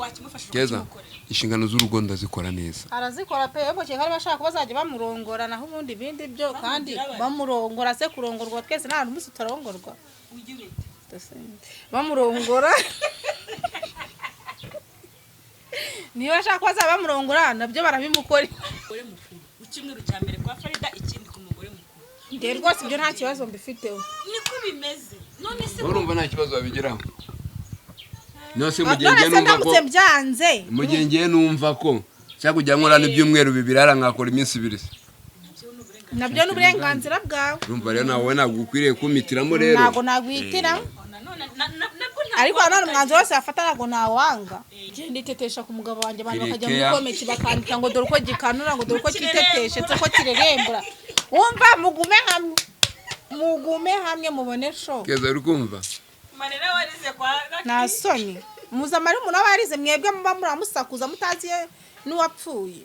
wakimufashije Keza inshingano z'urugo ndazikora neza arazikora pe yebo cyangwa bashaka bazajya bamurongora naho ubundi bindi byo kandi bamurongora se kurongorwa twese nta n'umunsi turongorwa bamurongora niyo bashaka bazaba bamurongora nabyo barabimukora ukimwe cya mbere kwa Farida ikindi ku mugore mukuru nde rwose ibyo nta kibazo mbifiteho niko bimeze none se urumva nta kibazo babigiraho nose mugengiye numva ko byanze mugengiye numva ko cyangwa kujya nkorana ibyumweru bibiri arangakora iminsi ibiri nabyo n'uburenganzira bwawe urumva rero nawe ntabwo ukwiriye kumitiramo rero ntabwo nagwitira ariko none umwanzuro wose afata ntabwo nawanga genda itetesha ku mugabo wanjye abantu bakajya muri komenti bakandika ngo dore uko gikanura ngo dore uko kiteteshe ko kirerembura wumva mugume hamwe mubone show Keza uri kumva marera warize kwa nasoni muza mari umuntu abarize mwebwe muba muramusakuza mutazi n'uwapfuye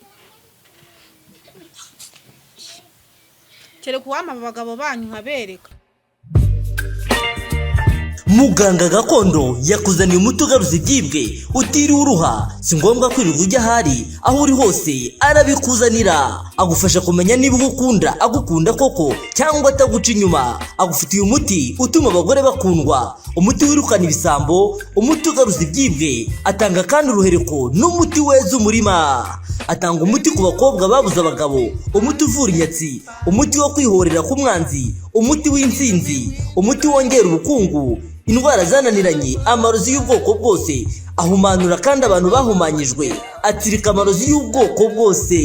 kere kuwama abagabo banyu nkabereka Muganga gakondo yakuzaniye umuti ugaruza ibyibwe utiriwe uruha si ngombwa kwirirwa ujya ahari aho uri hose arabikuzanira agufasha kumenya niba ugukunda agukunda koko cyangwa ataguca inyuma agufitiye umuti utuma abagore bakundwa umuti wirukana ibisambo umuti ugaruza ibyibwe atanga kandi uruhereko n'umuti weza umurima atanga umuti ku bakobwa babuze abagabo umuti uvura inyatsi umuti wo kwihorera ku mwanzi umuti w'insinzi umuti wongera ubukungu indwara zananiranye amarozi y'ubwoko bwose ahumanura kandi abantu bahumanyijwe atsirika amarozi y'ubwoko bwose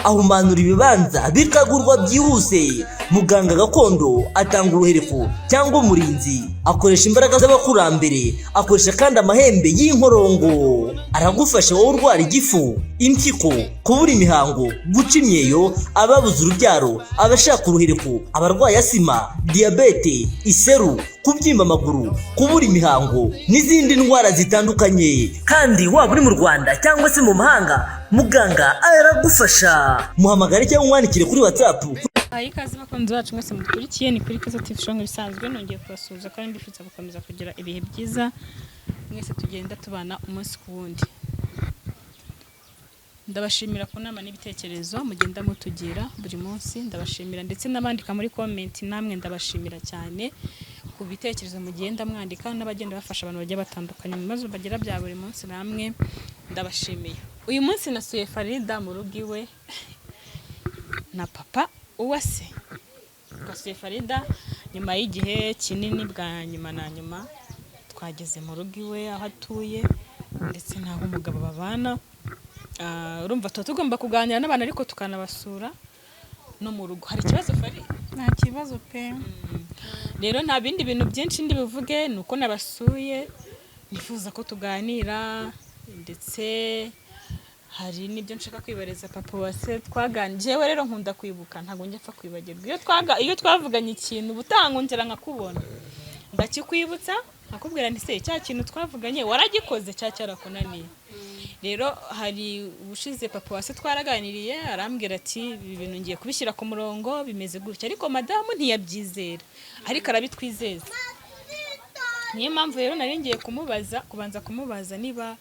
ahumanura ibibanza bikagurwa byihuse muganga gakondo atanga uruhereko cyangwa umurinzi akoresha imbaraga z'abakurambere akoresha kandi amahembe y'inkorongo aragufasha wowe urwara igifu impyiko kubura imihango guca imyeyo ababuze urubyaro abashaka uruhereko abarwaye asima diabete iseru kubyimba amaguru kubura imihango n'izindi ndwara zitandukanye kandi waba uri mu Rwanda cyangwa se mu mahanga muganga aragufasha muhamagare cyangwa umwandikire kuri WhatsApp ikaze bakunzi bacu mwese mudukurikiye ni kuri Keza TV show bisanzwe nongeye kubasuhuza kandi mbifutsa gukomeza kugira ibihe byiza mwese tugenda tubana umunsi ku wundi ndabashimira ku nama n'ibitekerezo mugenda mutugira buri munsi ndabashimira ndetse n'abandika muri comment namwe ndabashimira cyane ku bitekerezo mugenda mwandika n'abagenda bafasha abantu bagiye batandukanye mu bibazo bagira bya buri munsi namwe ndabashimiye uyu munsi nasuye Farida mu rugo iwe na papa uwase twasuye Farida nyuma y'igihe kinini bwa nyuma na nyuma twageze mu rugo iwe aho atuye ndetse naho umugabo babana urumva tugomba kuganira n'abantu ariko tukanabasura no mu rugo hari ikibazo Farida nta kibazo pe rero nta bindi bintu byinshi ndi bivuge nuko nabasuye nifuza ko tuganira ndetse hari nibyo nshaka kwibareza papa wase twaganije we rero nkunda kwibuka ntago njya apfa kwibagirwa iyo twavuganye ikintu butangongera nkakubona ndakikwibutsa akubwira nti se cya kintu twavuganye waragikoze cya cyarakunaniye rero hari ubushize papa wase twaraganiriye arambwira ati ibi bintu ngiye kubishyira ku murongo bimeze gutya ariko madamu ntiyabyizera ariko arabitwizeza niyo mpamvu rero nari ngiye kubanza kumubaza niba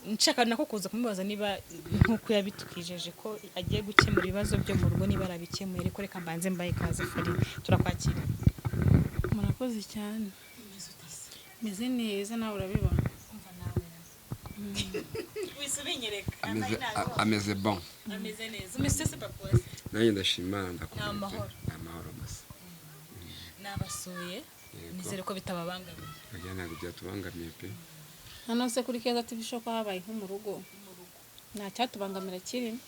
nshaka nako kuza kumubaza niba nkuko yabitukwijeje ko agiye gukemura ibibazo byo mu rugo niba arabikemuye ariko reka mbanze mbaye kaze Farida turakwakira murakoze cyane meze neza nawe urabibona wisubinyereka ameze bon ameze neza umeze se papa wase nanjye ndashima ndakomeza amahoro masa nabasuye nizere ko bitababangamiye ajya ntabwo byatubangamiye pe hano se kuri Keza TV show ko habaye nko mu rugo nta cyatubangamira kirimo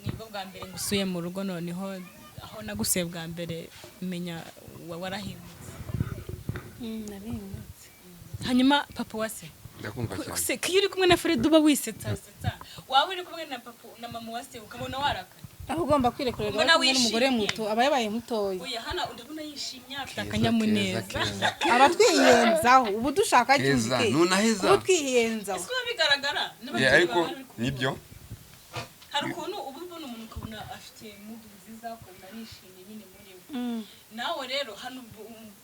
nibwo bwa mbere ngusuye mu rugo noneho aho nagusuye bwa mbere menya warahimutse nabimutse hanyuma papa wase ndakumva cyane se kiyo uri kumwe na Farida uba wisetsa waba uri kumwe na papa na mama wase ukabona warakanye aho ugomba kwirekurira n'umugore muto aba yabaye mutoya oya hana ndabona yishimye afite akanyamuneza abatwiyenzaho ubu dushaka Keza cyuke nunaheza ubu twiyenzaho ese bigaragara ariko nibyo hari ukuntu ubu ubona umuntu ukabona afite mudu nziza ukabona yishimye nyine muri we nawe rero hano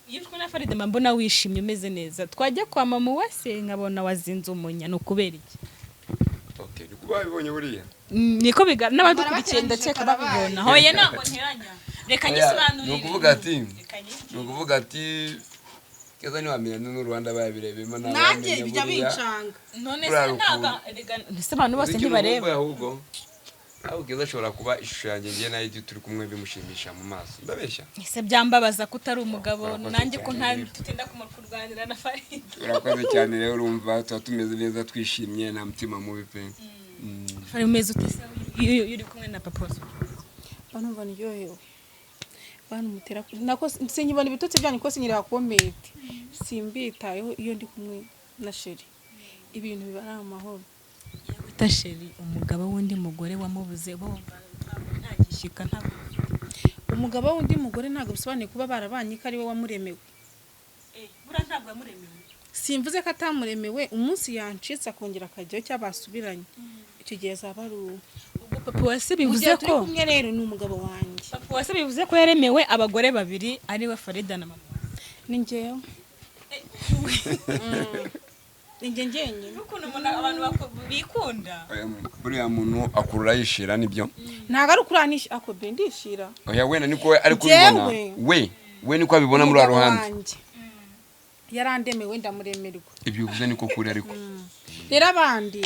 iyo uri na Farida mbona wishimye umeze neza twajya kwa mama wase nkabona wazinze umunya no kubera iki okay nikuba bibonye buriya niko biga n'abadukurikiye ndakeka babibona hoye ntabwo nteranya reka nyisobanurire nukuvuga ati keza ni wamenya n'u Rwanda babirebemo nanjye bijya bincanga none se ntaga nese abantu bose ntibareba ahubwo keza ashobora kuba ishusho yanjye ngiye nayo turi kumwe bimushimisha mu maso ndabeshya ese byambabaza ko utari umugabo nanjye ko nta tutinda kumurwanira na Farida urakoze cyane rero urumva tuba tumeze neza twishimye nta mutima mubi pe Farida umeze utese uri kumwe na papa banumva niryohewe bantu mutera nako sinyibona ibitutsi byanyu ko sinyira komete simbitayeho iyo ndi kumwe na sheri ibintu bibara amahoro yita sheri umugabo wundi mugore wamubuze bo ntagishika ntabwo umugabo wundi mugore ntabwo bisobanuye kuba barabanye ko ari we wamuremewe bura ntabwo yamuremewe simvuze ko atamuremewe umunsi yancitse akongera akajyaho cyabasubiranye icyo gihe zaba ari ubwo papa wase bivuze ko kumwe rero ni umugabo wanjye papa wase bivuze ko yaremewe abagore babiri ari we Farida na mama ni njyewe ninjye njyenyine ukuntu abantu bikunda buriya muntu akurura yishira nibyo ntago ari ukuranisha ako be ndishira oya wenda niko ari kubibona we niko abibona muri ruhande yarandemewe ndamuremerwa ibyo bivuze niko kuri ariko rero abandi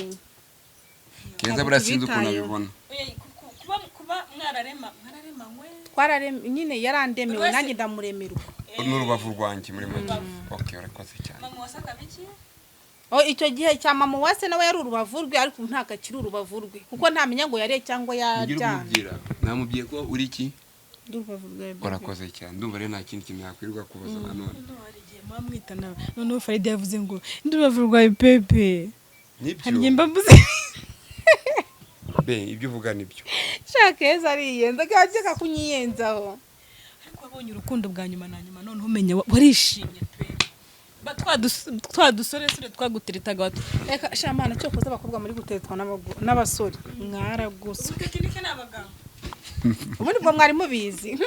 keza burasinze ukuntu abibona kuba mwararemanywe twarareme nyine yarandemewe nanjye ndamuremerwa n'urubavu rwanjye muri make okay urakoze cyane mama wasaka biki icyo gihe cya mama wase nawe yari urubavu rwe ariko ntago akiri urubavu rwe kuko ntamenya ngo yare cyangwa yajyana namubwiye ko uri iki urubavu rwe urakoze cyane ndumva rero nta kindi kintu yakwirirwa kubaza nanone mwamwita nawe none Farida yavuze ngo ndubavu rwa pepe nibyo mbabuze be ibyo uvuga nibyo shakeza ariyenza gajya kunyiyenzaho ariko wabonye urukundo bwa nyuma na nyuma none umenya warishimye pe twadusore twaguteretaga watu reka shamana cyo koza abakobwa muri guteretwa n'abasore mwaragusa tekinike n'abagabo ubundi bwo mwari mubizi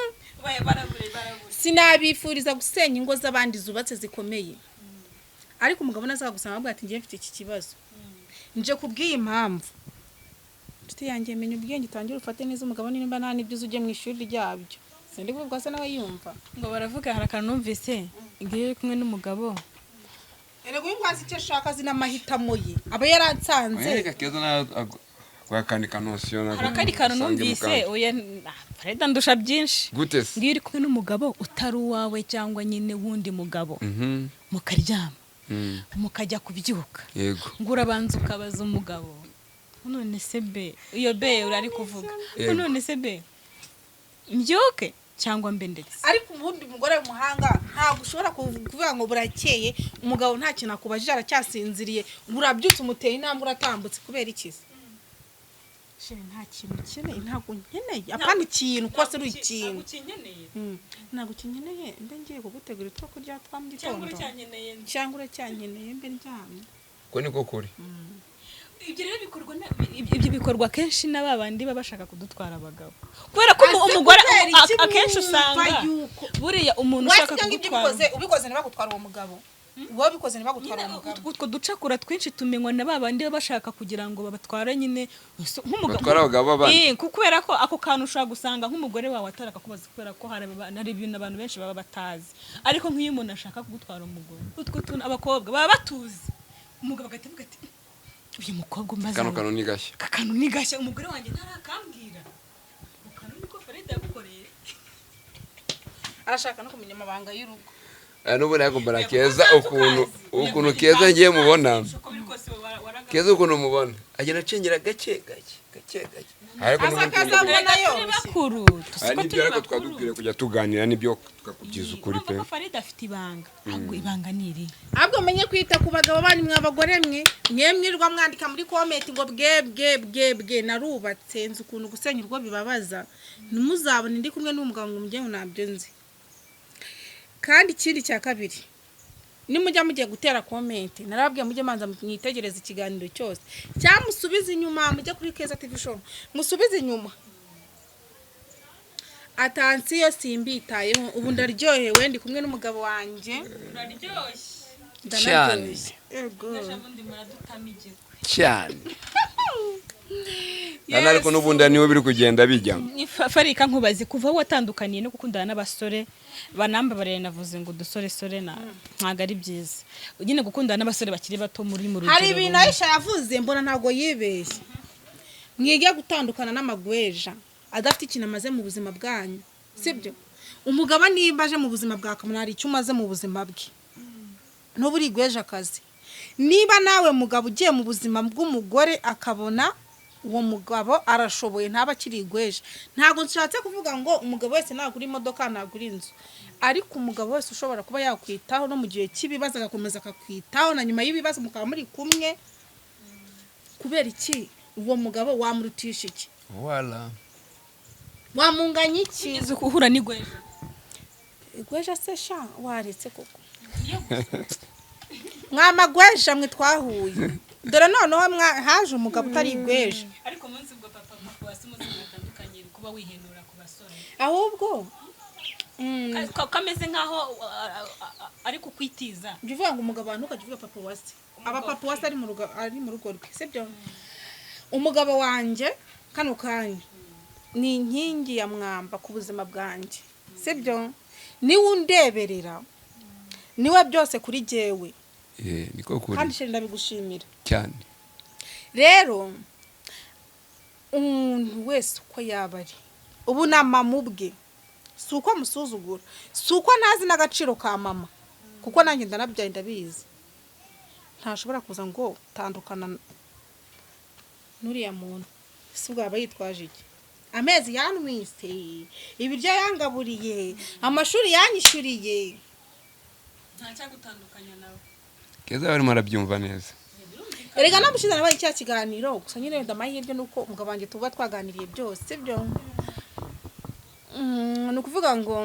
barabure sinabifuriza gusenya ingo z'abandi zubatse zikomeye ariko umugabo nazaga gusanga abwira ati ngiye mfite iki kibazo nje kubwiye impamvu nshuti yanjye menya ubwenge utangira ufate neza umugabo nimba nta n'ibyo uje mu ishuri ryabyo sindi kuvuga se nawe yumva ngo baravuga harakantu numvise ngiye uri kumwe n'umugabo erego yumvaze icyo ashaka zinamahitamo ye aba yaransanze reka keza na gwakandi kanosiyo na harakandi kantu numvise oya Farida ndusha byinshi gute se ngiye uri kumwe n'umugabo utari uwawe cyangwa nyine wundi mugabo mukaryama mukajya kubyuka yego ngo urabanza ukabaza umugabo none se be iyo be urari kuvuga none se be mbyuke cyangwa mbe ndetse ariko ubundi umugore w'umuhanga ntabwo ushobora kuvuga ngo burakeye umugabo nta kintu akubajije aracyasinziriye burabyutse umuteye intambwe uratambutse kubera ikizi nta kintu ukeneye ntabwo nkeneye apana ikintu kose uri ikintu ntabwo ukeneye mbe ngiye kugutegura utwo kurya twa mu gitondo cyangwa uracyankeneye mbe ndyamye ko niko kuri ibyo rero bikorwa kenshi n'ababandi baba bashaka kudutwara abagabo kubera ko umugore akenshi usanga buriya umuntu ushaka kudutwara ubikoze ntibagutwara uwo mugabo wowe bikoze ntibagutwara uwo mugabo utwo ducakura twinshi tumenywa na babandi baba bashaka kugira ngo babatware nyine nk'umugabo batwara abagabo babandi kubera ko ako kantu ushaka gusanga nk'umugore wawe atarakakubaza kubera ko hari ibintu abantu benshi baba batazi ariko nk'iyo umuntu ashaka kugutwara umugore utwo tuntu abakobwa baba batuzi umugabo agahita ati uyu mukobwa umaze kano ni gashya kakanu ni gashya umugore wanjye ntarakambwira ukanu niko Farida yagukoreye arashaka no kumenya amabanga y'urugo n'ubu nako barakeza ukuntu keza ngiye mubona keza ukuntu mubona agenda acengera gake ariko bakuru ariko twadubwire kujya tuganira nibyo tukakubyiza ukuri pe Farida afite ibanga ahubwo ibanga niri ahubwo menye kwita ku bagabo bandi mwabagore mwemwirwa mwandika muri comment ngo bwe narubatse nzi ukuntu gusenya urwo bibabaza ntimuzabone ndi kumwe n'umugabo ngo mujye nabyo nzi kandi ikindi cya kabiri nimujya mugiye gutera comment narababwiye mujye manza mwitegereza ikiganiro cyose cyamusubiza inyuma mujye kuri Keza TV show musubize inyuma atansiyo simbitayeho ubu ndaryohewe ndi kumwe n'umugabo wanjye uraryoshye cyane yego ubundi muradutama igikwe cyane kandi ariko n'ubundi niwe biri kugenda bijya Farika nkubazi kuva aho watandukaniye no gukundana n'abasore banamba barere navuze ngo dusore sore ntago ari byiza nyine gukundana n'abasore bakiri bato muri mu rugero hari ibintu Aisha yavuze mbona ntago yibeshye mwige gutandukana n'amagweja adafite ikintu amaze mu buzima bwanyu sibyo umugabo niba aje mu buzima bwa kamuna hari icyo umaze mu buzima bwe n'uburi gweja akazi niba nawe mugabo ugiye mu buzima bw'umugore akabona uwo mugabo arashoboye ntaba akiri igweje ntago nshatse kuvuga ngo umugabo wese nagura imodoka nagura inzu ariko umugabo wese ushobora kuba yakwitaho no mu gihe cy'ibibazo agakomeza akakwitaho na nyuma y'ibibazo mukaba muri kumwe kubera iki uwo mugabo wamurutisha iki wala wamunganya iki ugeze kuhura n'igweja igweja se sha waretse koko mwamagweja mwe twahuye dore noneho haje umugabo utari igweja ariko munsi bwo papa wasi muzi mwatandukanye kuba wihenura ku basore ahubwo kameze nkaho ari kukwitiza jya uvuga ngo umugabo abantu ukajya uvuga papa wasi aba papa wasi ari mu rugo rwe sibyo umugabo wanjye kano kanya ni inkingi ya mwamba ku buzima bwanjye sibyo niwe undeberera niwe byose kuri jyewe niko kuri kandi sheri ndabigushimira cyane rero umuntu wese uko yaba ari ubu na mama ubwe si uko amusuzugura si uko ntazi n'agaciro ka mama kuko nanjye ndanabyaye ndabizi ntashobora kuza ngo tandukana n'uriya muntu si ubwo aba yitwaje iki amezi yanwise ibiryo yangaburiye amashuri yanyishyuriye ntacyagutandukanya nawe Keza barimo arabyumva neza erega namushize nabaye cya kiganiro gusa nyine wenda amahirwe nuko umugabo wanjye tuba twaganiriye byose byo ni ukuvuga ngo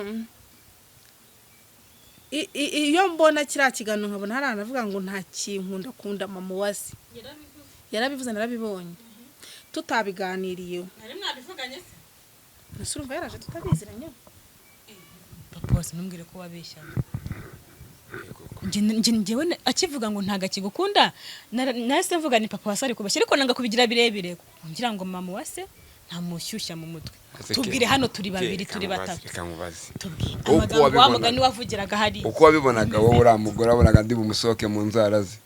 iyo mbona kiriya kiganiro nkabona hari abantu bavuga ngo nta kintu kunda mama wasi yarabivuze narabibonye tutabiganiriyeho nari mwabivuganye se ese urumva yaraje tutabiziranye papa wasi ntumbwire ko wabeshyaga njyewe akivuga ngo ntago akigukunda nahise mvuga ni papa wase ari kubashya ariko nanga kubigira birebire ngira ngo mama wase ntamushyushya mu mutwe tubwire hano turi babiri turi batatu tubwire amagambo wamugani wavugiraga hari uko wabibonaga wowe uri umugore wabonaga ndi bumusohoke mu nzara ze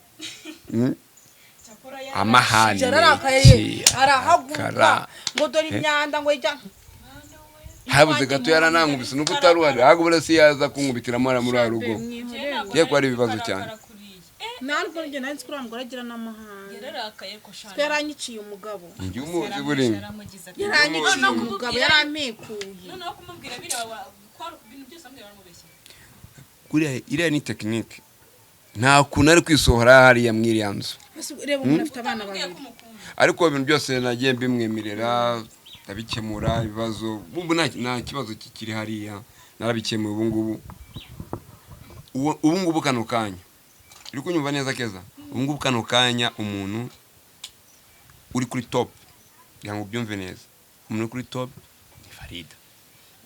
amahane arahaguruka ngo dore imyanda ngo ijya habuze gato yaranankubise nuko utaruhari ahubwo burasi yaza kunkubitiramo muri wa rugo ye ko ari ibibazo cyane ntabwo njye nari nzi ko uriya mugore agira n'amahane yararakaye ko shana yaranyiciye umugabo njye umuzi burimo yaranyiciye umugabo yarampekuye noneho kumubwira bireba ko ibintu byose ambwira baramubeshya kuriya iriya ni tekinike nta kuntu ari kwisohora hariya mwiriya nzu reba umuntu afite abana babiri ariko ibintu byose nagiye mbimwemerera ndabikemura ibibazo ubu nta kibazo kikiri hariya narabikemuye ubu ngubu kano kanya uri kunyumva neza Keza ubu ngubu kano kanya umuntu uri kuri top kugira ngo ubyumve neza umuntu uri kuri top ni Farida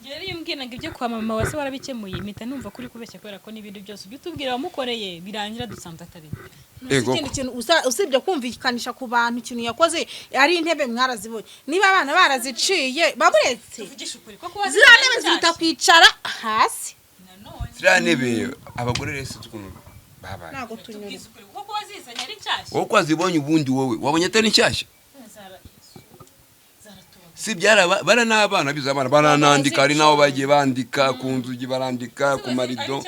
njyewe iyo mbwiraga ibyo kwa mama wase warabikemuye mpita numva kuri kubeshya kubera ko n'ibindi byose ibyo utubwira wamukoreye birangira dusanze atari ikindi kintu usibye kumvikanisha ku bantu ikintu yakoze ari intebe mwarazibonye niba abana baraziciye baburetse ziriya ntebe zihita kwicara hasi ziriya ntebe abagore rero si ukuntu babaye ntabwo tunyura kuko wazizanye ari nshyashya wowe ko wazibonye ubundi wowe wabonye atari nshyashya si byara bara n'abana biza abana baranandika ari naho bagiye bandika ku nzugi barandika ku marido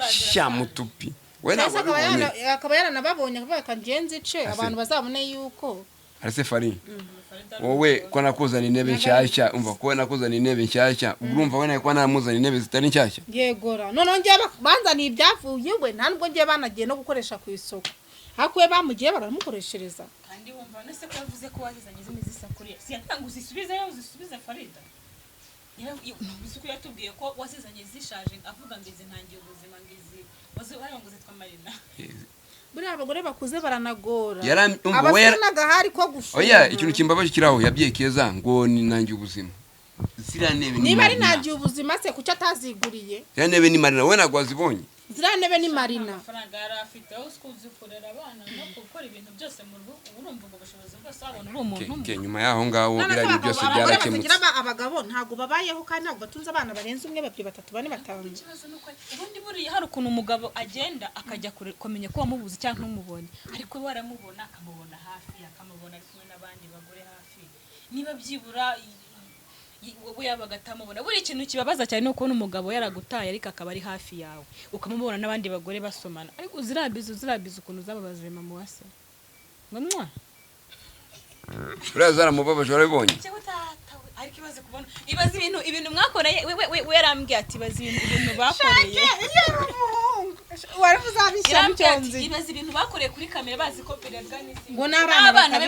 sha mutupi we ntabwo akaba yaranababonye akavuga kangenzi ice abantu bazabone yuko arase Fari wowe ko nakuzana intebe nshyashya umva ko nakuzana intebe nshyashya urumva we nawe ko namuzana intebe zitari nshyashya yegora none ngiye banzaniye ibyavuye we nta nubwo ngiye banagiye no gukoresha ku isoko hakuye bamugiye baramukoreshereza kandi wumva nese ko yavuze ko wazizanye zimwe zisakuriye si yatanga uzisubizeyo uzisubize Farida isuku yatubwiye ko wazizanye zishaje avuga ngo izi ntangiye ubuzima ngizi wazi ngo zitwa Marina buriya abagore bakuze baranagora abasore n'agahari ko gushora oya ikintu kimbabaje kiraho yabwiye Keza ngo ni nangiye ubuzima ziriya ntebe niba ari nagiye ubuzima se kuki ataziguriye ziriya ntebe ni marina wowe ntabwo wazibonye ziriya ntebe ni marina amafaranga yari afite aho uzi kurera abana no gukora ibintu byose mu rugo urumva ubwo bushobozi bwose wabona uri umuntu umwe nyuma yaho ngaho biriya bintu byose byarakemutse abagabo ntabwo babayeho kandi ntabwo batunze abana barenze umwe babiri batatu bane batanu ikibazo nuko ubundi buriya hari ukuntu umugabo agenda akajya kumenya ko wamubuze cyangwa ntumubonye ariko we waramubona akamubona hafi akamubona ari kumwe n'abandi bagore hafi niba byibura wowe yabaga atamubona buri ikintu kibabaza cyane no kubona umugabo yaragutaye ariko akaba ari hafi yawe ukamubona n'abandi bagore basomana ariko zirabiza ukuntu zababaje mama wase mwa uriya zaramubabaje warabibonye ariko ibaze kubona ibaze ibintu mwakoreye we yarambwiye ati ibaze ibintu bakoreye waravuze abishyira cyonzi ibaze ibintu bakoreye kuri kamera bazi ko perezida n'isi ngo n'abana be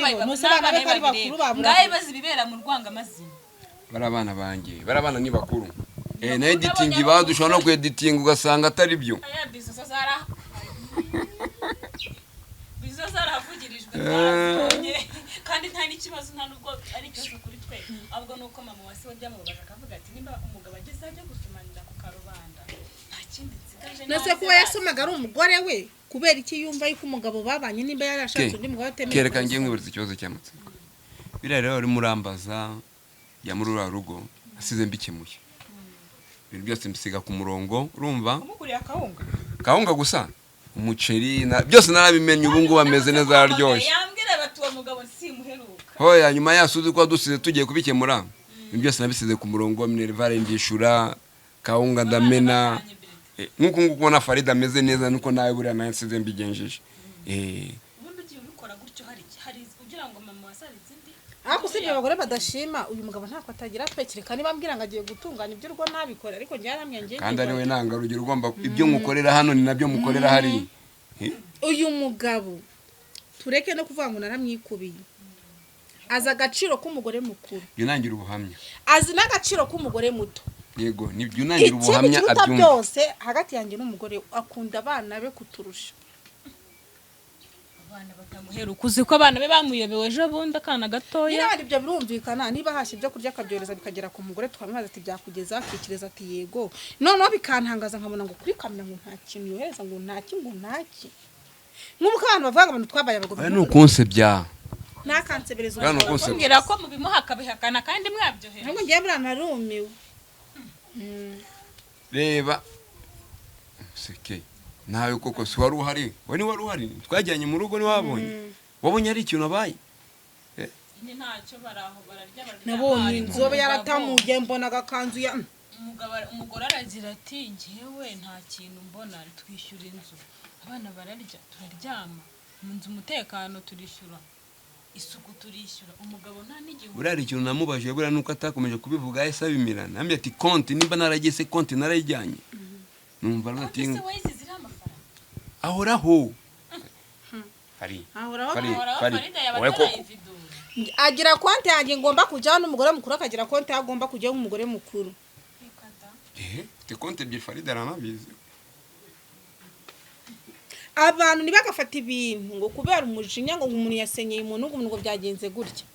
bari bakuru ngaye bazi ibibera mu Rwangamazina bari abana banjye bari abana ni bakuru na editing badushobora no kwediting ugasanga atari byo bizo zaravugirijwe kandi nta n'ikibazo nta nubwo ari ikibazo kuri twe ahubwo nuko mama wase wajyamubabaje akavuga ati nimba umugabo ageze ajya gusumanira ku karubanda nta kindi nsigaje nase kuba yasomaga ari umugore we kubera iki yumva yuko umugabo babanye nimba yarashatse undi mugabo atemeye kereka ngiye mwiburiza ikibazo cy'amatsiko biriya rero ari murambaza ya muri uriya rugo asize mbikemuye ibintu byose mbisiga ku murongo urumva kumugurira kawunga gusa umuceri byose narabimenye ubu ngubu ameze neza araryoshye yambwira bati uwo mugabo simuheruka hoya nyuma yasuze ko dusize tugiye kubikemura ibintu byose nabisize ku murongo minervare ndishura kawunga ndamena nkuko ubona Farida ameze neza nuko nawe buriya nawe nsize mbigenjeje ubundi ugiye ubikora gutyo hari kugira ngo mama wasarize indi ariko usibye abagore badashima uyu mugabo ntako atagira pekireka niba ambwira ngo agiye gutunganya ibyo urwo ntabikora ariko njye yaramwengeye kandi ari we nanga rugero ugomba ibyo mukorera hano ni nabyo mukorera hari uyu mugabo tureke no kuvuga ngo naramwikubiye azi agaciro k'umugore mukuru yunangira ubuhamya azi n'agaciro k'umugore muto yego nibyo yunangira ubuhamya abyumva byose hagati yanjye n'umugore akunda abana be kuturusha abana batamuheruka uzi ko abana be bamuyobewe ejo bundi akana gatoya niba ibyo birumvikana niba hashye ibyo kurya akabyohereza bikagera ku mugore twamwaza ati byakugeza akikiriza ati yego noneho bikantangaza nkabona ngo kuri kamera ngo nta kintu yohereza ngo ntaki nk'uko abantu bavuga ngo abantu twabaye abagabo ni ukonsebya ntakansebereza kumbwira ko mubimuha akabihakana kandi mwabyohereza ntabwo ngiye buriya narumiwe reba seke nawe koko si wari uhari wari uhari twajyanye mu rugo niwabonye wabonye ari ikintu abaye ntacyo baraho bararya nabonye inzobe yaratamuye mbona agakanzu ya umugore aragira ati njyewe nta kintu mbona twishyura inzu abana bararya turaryama mu nzu umutekano turishyura isuku turishyura umugabo nta n'igihe buriya ikintu namubajije buriya nuko atakomeje kubivuga ahise abimira namye ati konti nimba naragiye se konti narayijyanye numva ati ahoraho hari agira konti yanjye ngomba kujyaho n'umugore mukuru akagira konti agomba kujyaho nk'umugore mukuru te konti ebyiri Farida aranabizi abantu ntibagafata ibintu ngo kubera umujinya ngo umuntu yasenyeye umuntu ngo byagenze gutya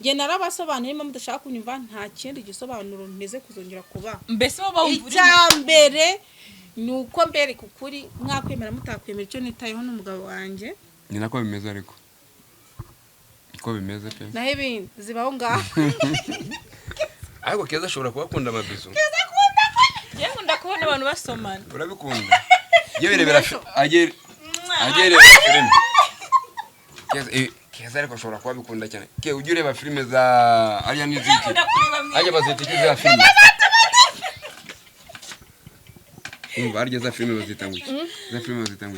njye narabasobanuriye impamvu mudashaka kunyumva nta kindi gisobanuro nteze kuzongera kuba mbese bo bawumvura icyambere ni uko mbere kukuri mwakwemera mutakwemera icyo nitayeho n'umugabo wanjye ni nako bimeze ariko uko bimeze pe naho ibindi zibaho ngaho ariko Keza ashobora kuba akunda amabizu yewe nkunda kubona abantu basomana urabikunda yewe rebera agereba filime Keza ariko ashobora kuba bikunda cyane ke ujye ureba filime za ariya n'iziki ajya bazita za filime barya za filime bazitanguye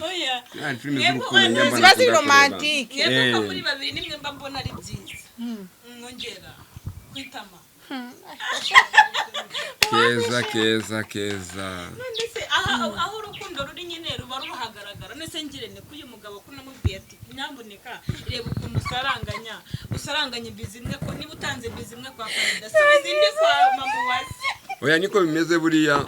oya filime z'urukundo nyamba ziba ziri romantike yego ko muri babiri nimwe mba mbona ari byiza mwongera kwitama Keza ndetse aho urukundo ruri nyine ruba ruhagaragara nese ngirene ko uyu mugabo ko namubwiye ati nyamboneka reba ukuntu usaranganya bizimwe ko niba utanze bizimwe kwa Farida subiza indi kwa mama wase oya niko bimeze buriya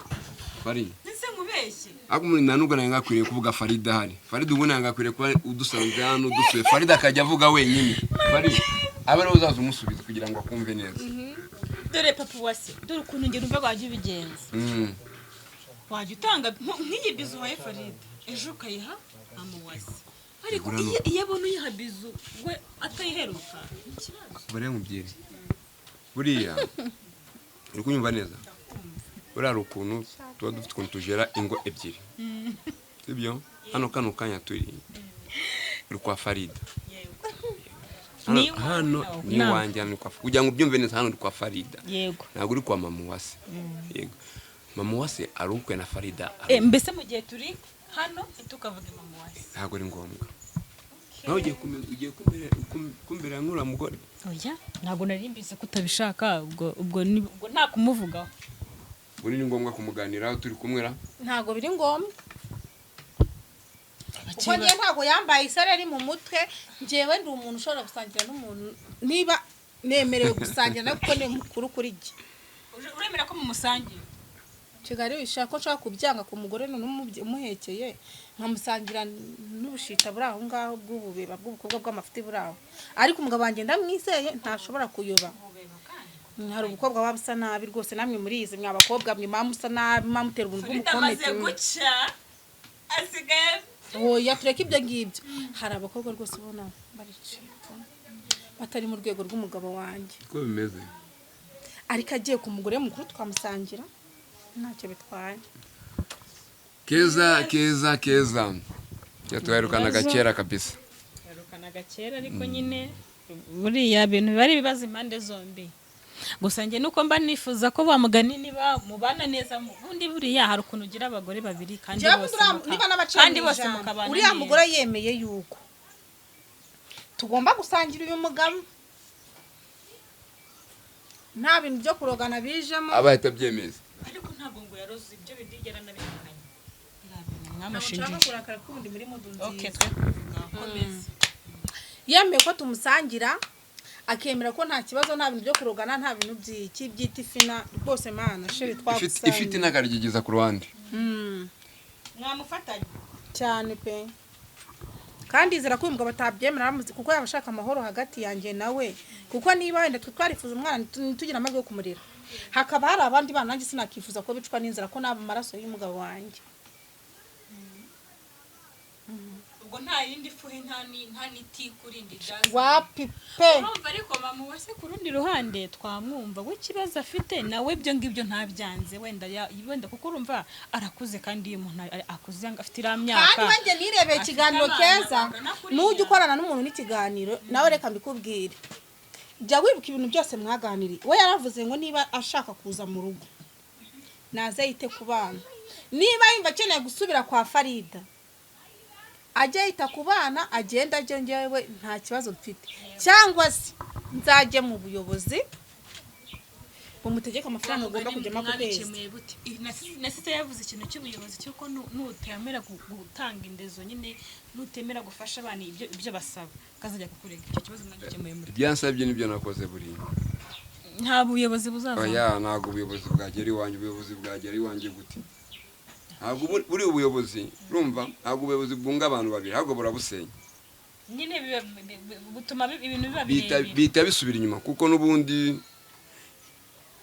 bari nese nkubeshye ako muri nanubwo nawe ngakwiriye kuvuga Farida hari Farida ubu nangakwiriye kuba udusanze hano dusuye Farida akajya avuga wenyine bari aba rero uzaza umusubiza kugira ngo akumve neza dore papa wase dore ukuntu ngero umva wajya ubigenza wajya utanga nk'iyi bizu waye Farida ejo ukayiha amuwase ariko iyo abona uyiha bizu we atayiheruka ikibazo bare mubyeri buriya uri kunyumva neza buriya ukuntu tuba dufite ukuntu tujera ingo ebyiri sibyo hano kano kanya turi kwa Farida hano ni wanjye ni kwa kugira ngo ubyumve neza hano ndi kwa Farida yego ntabwo uri kwa mama wase yego mama wase arukwe na Farida mbese mu gihe turi hano tukavuga mama wase ntabwo ari ngombwa nawe ugiye kumbera nkura mugore oya ntabwo nari mbize kutabishaka ubwo nta kumuvugaho buri ni ngombwa kumuganiraho turi kumwera ntabwo biri ngombwa kuko njye ntabwo yambaye isereri mu mutwe njyewe ndi umuntu ushobora gusangira n'umuntu niba nemerewe gusangira nawe kuko ni mukuru kuri jye uremera ko mumusangira Kigali wishaka ko nshaka kubyanga ku mugore umuhekeye nkamusangira n'ubushita buri aho ngaho bw'ububeba bw'ubukobwa bw'amafuti buri aho ariko umugabo wanjye ndamwiseye ntashobora kuyoba hari ubukobwa waba usa nabi rwose namwe muri izi mwa bakobwa mwe mamusa nabi mamutera ubuntu bw'umukomete guca asigaye oya tureka ibyo ngibyo hari abakobwa rwose ubona baricika batari mu rwego rw'umugabo wanjye ko bimeze ariko agiye ku mugore mukuru twamusangira ntacyo bitwaye keza cyatwerukana gakera kabisa yarukana gakera ariko nyine buriya bintu bari bibaza impande zombi gusa njye nuko mba nifuza ko bamugani niba mubana neza ubundi buriya hari ukuntu ugira abagore babiri kandi bose mukabana uriya mugore yemeye yuko tugomba gusangira uyu mugabo nta bintu byo kurogana bijemo abahita byemeza ariko ntabwo ngo yaroze ibyo bidigera nabikanye ntamushinja kurakara kundi muri mudunzi okay twe komeza yemeye ko tumusangira akemera ko nta kibazo nta bintu byo kurogana nta bintu by'iki fina rwose mana sheri twagusangira ifite nagarigeza ku ruhande mwamufatanye cyane pe kandi izira ko umugabo batabyemera kuko yabashaka amahoro hagati yanjye nawe kuko niba wenda twarifuza umwana tugira amajwi yo kumurira hakaba hari abandi bana nanjye sinakifuza ko bicwa n'inzara ko naba amaraso y'umugabo wanjye ubwo nta yindi fuhe nta niti kurindi jaza wapi pe urumva ariko mama wase ku rundi ruhande twamwumva we kibazo afite nawe ibyo ngibyo ntabyanze wenda kuko urumva arakuze kandi iyo umuntu akuze afite iramyaka kandi wanjye nirebeye ikiganiro keza nujya ukorana n'umuntu n'ikiganiro nawe reka mbikubwire jya wibuka ibintu byose mwaganiriye we yaravuze ngo niba ashaka kuza mu rugo naze yite ku bana niba yumva akeneye gusubira kwa Farida ajya yita ku bana agenda ajya njyewe nta kibazo mfite cyangwa se nzajye mu buyobozi umutegeka amafaranga ugomba kujyamo ku kwezi nasise yavuze ikintu cy'ubuyobozi cyuko nutemera gutanga indezo nyine nutemera gufasha abana ibyo basaba kazajya kukurega icyo kibazo mwagikemuye muri byansabye nibyo nakoze buri nta buyobozi buzaza oya ntago ubuyobozi bwagera iwanjye ubuyobozi bwagera iwanjye gute ntabwo buri ubuyobozi urumva ntabwo ubuyobozi bwunga abantu babiri ahubwo burabusenya nyine butuma ibintu bita bisubira inyuma kuko n'ubundi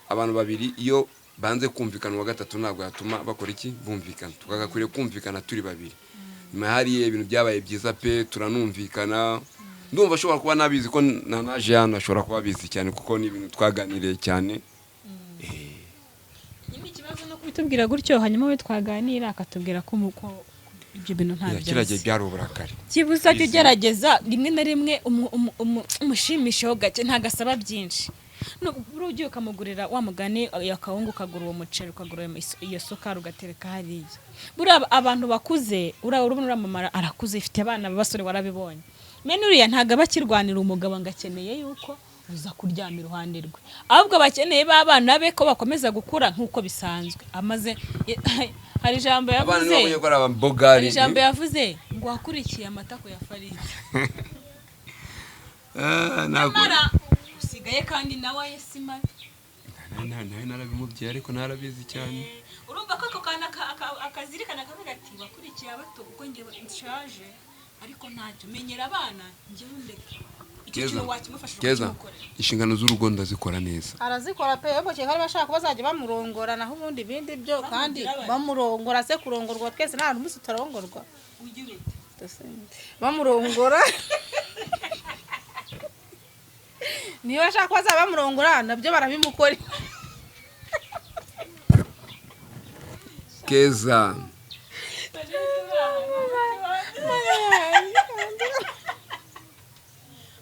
abantu babiri iyo banze kumvikana wa gatatu ntabwo yatuma bakora iki bumvikana tukagakwiriye kumvikana turi babiri nyuma hariye ibintu byabaye byiza pe turanumvikana ndumva ashobora kuba nabizi ko naje hano ashobora kuba abizi cyane kuko ni ibintu twaganiriye cyane ikibazo no kubitubwira gutyo hanyuma we twaganira akatubwira ko ibyo bintu nta byo kirage byari uburakari kibuza cyo gerageza rimwe na rimwe umushimisheho gake ntagasaba byinshi buri ugiye ukamugurira wa mugani yakawungu ukagura uwo muceri ukagura iyo sukari ugatereka hariya buriya abantu bakuze urabona uramamara arakuze ifite abana b'abasore warabibonye mene uriya ntabwo aba akirwanira umugabo ngo akeneye yuko uza kuryama iruhande rwe ahubwo bakeneye b'abana be ko bakomeza gukura nk'uko bisanzwe amaze hari ijambo yavuze ngo wakurikiye amatako ya Farida usigaye kandi nawe yesi mabi nawe narabimubwiye ariko narabizi cyane urumva ko ako kana akazirikana akavuga ati bakurikiye abato kuko njye nshaje ariko ntacyo menyera abana njyewe ndeka kintu wakimufasha Keza kukimukorera. inshingano z'urugo ndazikora neza. arazikora pe yebo cyane bashaka ko bazajya bamurongora naho ubundi bindi byo kandi bamurongora se kurongorwa twese nta n'umunsi turongorwa Ugira ute? bamurongora niba bashaka ko bazaba bamurongora nabyo barabimukora. Keza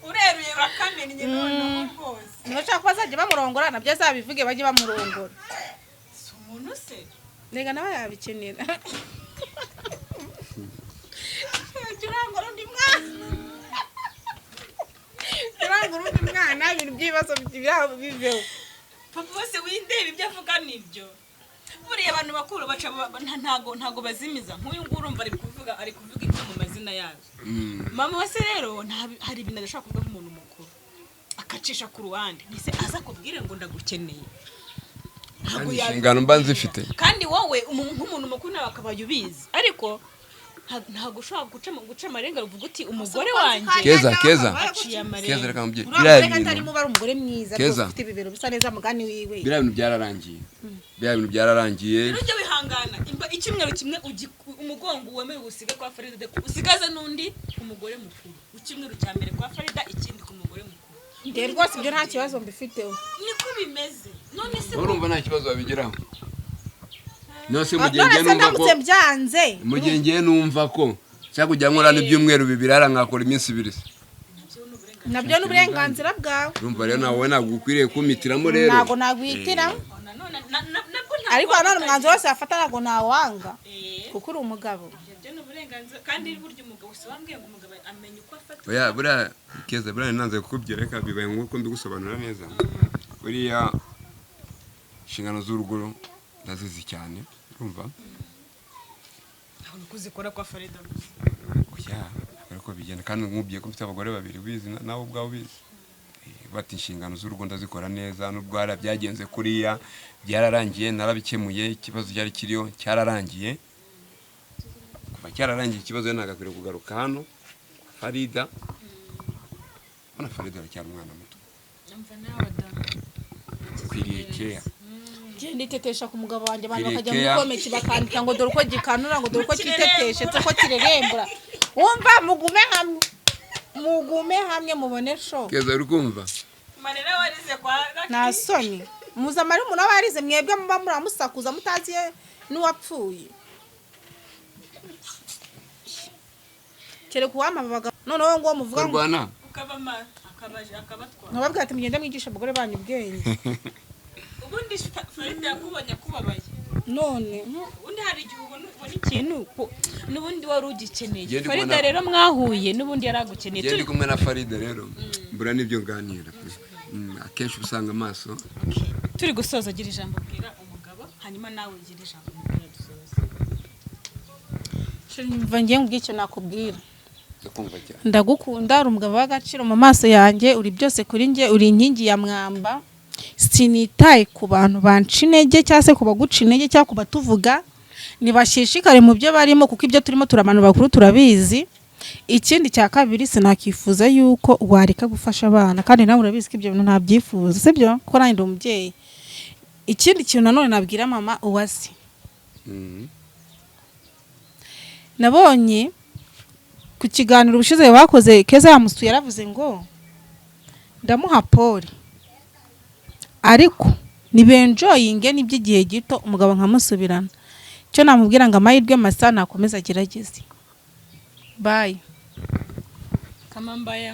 Ureruye bakamennye none rwose. niba bashaka ko bazajya bamurongora nabyo azabivuge bajye bamurongora. Si umuntu se. Nega nawe yabikenera. Kirangora undi mwana ibintu by'ibibazo biveho. Papa wese windeba ibyo avuga nibyo. Buriya abantu bakuru baca ntago bazimiza. Nk'uyu nguru urumva ari kuvuga ibyo mu mazina yazo. Mama wese rero hari ibintu adashaka kuvuga nk'umuntu mukuru. Akacisha ku ruhande. Nise aza kubwire ngo ndagukeneye. kandi inshingano mba nzifite. Kandi wowe nk'umuntu mukuru nawe akabaye ubizi. Ariko ntago ushobora guca amarenga uvuga uti umugore wanjye. Keza reka mubye. Atari mu bari umugore mwiza ufite ibibero bisa neza mugani wiwe. Biriya bintu byararangiye. Nujya wihangana icyumweru kimwe umugongo wemewe usiga kwa Farida usigaza nundi umugore mukuru. Icyumweru cya mbere kwa Farida ikindi ku mugore mukuru. Nde rwose ibyo nta kibazo mbifiteho. Niko bimeze. None se urumva nta kibazo babigiraho. Nose mugiye numva ko cyangwa kujya nkora n'ibyumweru bibiri arankakora iminsi ibiri. Nabyo n'uburenganzira bwawe. Urumva rero nawe nagukwiriye kumitiramo rero. Nago nagwitira. Ariko none umwanzuro wose afata nago nawanga. Kuko uri umugabo. Nabyo n'uburenganzira kandi burya umugabo usibambwiye ngo umugabo amenye uko afata. Oya buriya Keza buriya nanze kukubwira reka bibaye nk'uko ndigusobanura neza. Buriya inshingano z'urugo ndazizi cyane. Urumva? Ntabwo kuzikora kwa Farida. Oya, ariko bigenda kandi nkubwiye ko mfite abagore babiri bizi nawe ubwawe ubizi. Bati inshingano z'urugo ndazikora neza n'ubwara byagenze kuriya byararangiye narabikemuye ikibazo cyari kiriyo cyararangiye. Kuva cyararangiye ikibazo nagakwiriye kugaruka hano Farida. Ona Farida aracyari umwana muto. Numva nawe Kwiriye kera. Genda itetesha ku mugabo wanjye abantu bakajya mu komeki bakandika ngo dore uko gikanura ngo dore uko kiteteshe ko kirerembura. Wumva mugume hamwe mubone sho. Keza urukumva. Marera warize kwa Na soni. Muza mari umuntu abarize mwebwe muba muramusakuza mutazi n'uwapfuye. Kere kuwama babaga noneho ngo muvuga ngo ukabama akabatwa. Nkababwira ati mugende mwigisha abagore banyu ubwenge. Ubundi Farida yakubanya kubabaye. None ubundi hari igihe ubona ikintu n'ubundi wari ugikeneye. Farida rero mwahuye n'ubundi yaragukeneye. Turi kumwe na Farida rero mbura nibyo nganira. Akenshi usanga amaso. Turi gusoza gira ijambo bwira umugabo hanyuma nawe gira ijambo bwira dusoza. Shimva ngiye ngicyo nakubwira. Ndakumva Ndagukunda uri umugabo w'agaciro mu maso yanjye uri byose kuri nge uri inkingi ya mwamba. Sinitaye ku bantu banca intege cyangwa se kubaguca intege cyangwa kubatuvuga nibashishikare mu byo barimo kuko ibyo turimo turabantu bakuru turabizi. Ikindi cya kabiri sinakifuza yuko wareka gufasha abana kandi nawe urabizi ko ibyo bintu ntabyifuza sibyo ko nandi umubyeyi. Ikindi kintu nanone nabwira mama Uwase. Nabonye ku kiganiro ubushize bakoze Keza yamusuye yaravuze ngo ndamuha Paul ariko nibenjoyinge n'iby'igihe gito umugabo nkamusubirana. Cyo namubwira ngo amahirwe masa nakomeza agerageze. Bye. Kama mbaya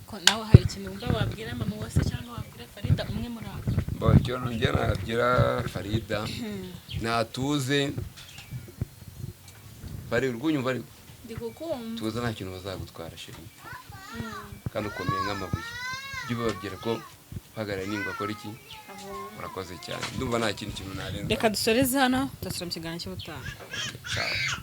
ko nawe hari ikintu wumva wabwira mama Uwase cyangwa wabwira Farida umwe muri abo. Cyo nongera nabwira Farida natuze bari urwunyumva ariko Ndikukumva. tuza nta kintu bazagutwara shiri. Kandi ukomeye nk'amabuye. Ibyo babwira ko hagarara ningwa akora iki? Murakoze cyane. Ndumva nta kintu narenza. Reka dusoreze hano, dusura mu kiganiro cy'ubutaha. Ciao.